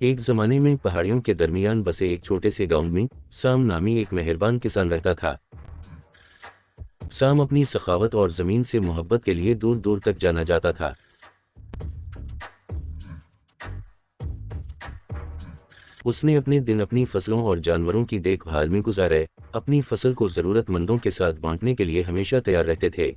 एक जमाने में पहाड़ियों के दरमियान बसे एक छोटे से गांव में साम नामी एक मेहरबान किसान रहता था। साम अपनी सखावत और जमीन से मोहब्बत के लिए दूर दूर तक जाना जाता था। उसने अपने दिन अपनी फसलों और जानवरों की देखभाल में गुजारे, अपनी फसल को जरूरतमंदों के साथ बांटने के लिए हमेशा तैयार रहते थे।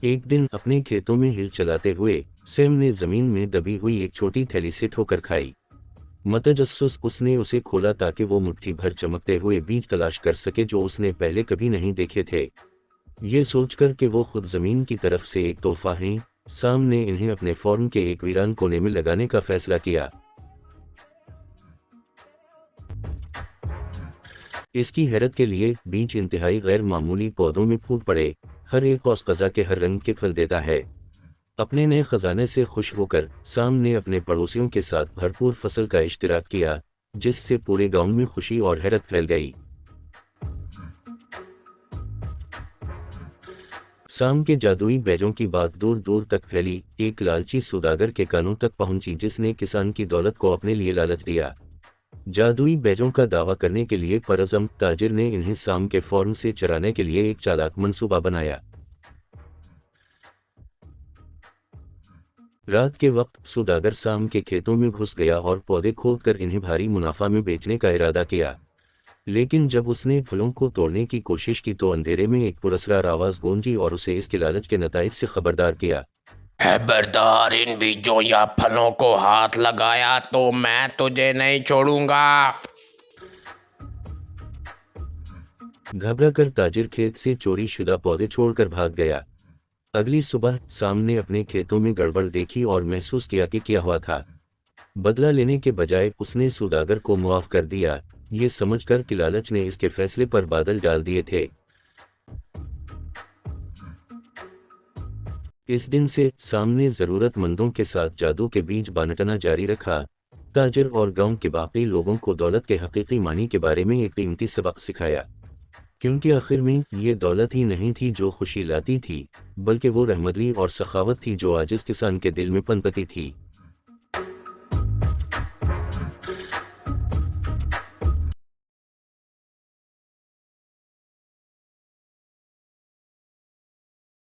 एक दिन अपने खेतों में हिल चलाते हुए सैम ने जमीन में दबी हुई एक छोटी थैली से ठोकर खाई। मतजस्सुस उसने उसे खोला ताकि वो मुट्ठी भर चमकते हुए बीज तलाश कर सके जो उसने पहले कभी नहीं देखे थे। ये सोचकर कि वो खुद जमीन की तरफ से एक तोहफा है, साम ने इन्हें अपने फार्म के एक वीरान कोने में लगाने का फैसला किया। इसकी हैरत के लिए बीज इंतहाई गैर मामूली पौधों में फूट पड़े। हर एक औस कज़ा के हर रंग के फल देता है। अपने नए खजाने से खुश होकर साम ने अपने पड़ोसियों के साथ भरपूर फसल का इश्तिराक किया, जिससे पूरे गांव में खुशी और हैरत फैल गई। साम के जादुई बैजों की बात दूर दूर तक फैली। एक लालची सौदागर के कानों तक पहुंची जिसने किसान की दौलत को अपने लिए लालच दिया। जादुई बैजों का दावा करने के लिए परअज़म ताजिर ने इन्हें साम के फार्म से चराने के लिए एक चालाक मंसूबा बनाया। रात के वक्त सौदागर साम के खेतों में घुस गया और पौधे खोदकर इन्हें भारी मुनाफा में बेचने का इरादा किया। लेकिन जब उसने फलों को तोड़ने की कोशिश की तो अंधेरे में एक पुरस्कार आवाज गूंजी और उसे इसके लालच के नताइज से खबरदार किया। खबरदार, इन बीजों या फलों को हाथ लगाया तो मैं तुझे नहीं छोड़ूंगा। घबराकर ताजिर खेत से चोरी शुदा पौधे छोड़कर भाग गया। अगली सुबह साम ने अपने खेतों में गड़बड़ देखी और महसूस किया कि क्या हुआ था। बदला लेने के बजाय उसने सौदागर को मुआफ कर दिया, ये समझकर कि लालच ने इसके फैसले पर बादल डाल दिए थे। इस दिन से साम ने जरूरतमंदों के साथ जादू के बीज बांटना जारी रखा। ताजिर और गांव के बाकी लोगों को दौलत के हकीकी मानी के बारे में एक कीमती सबक सिखाया, क्योंकि आखिर में ये दौलत ही नहीं थी जो खुशी लाती थी, बल्कि वो रहमत और सखावत थी जो आजिज किसान के दिल में पनपती थी।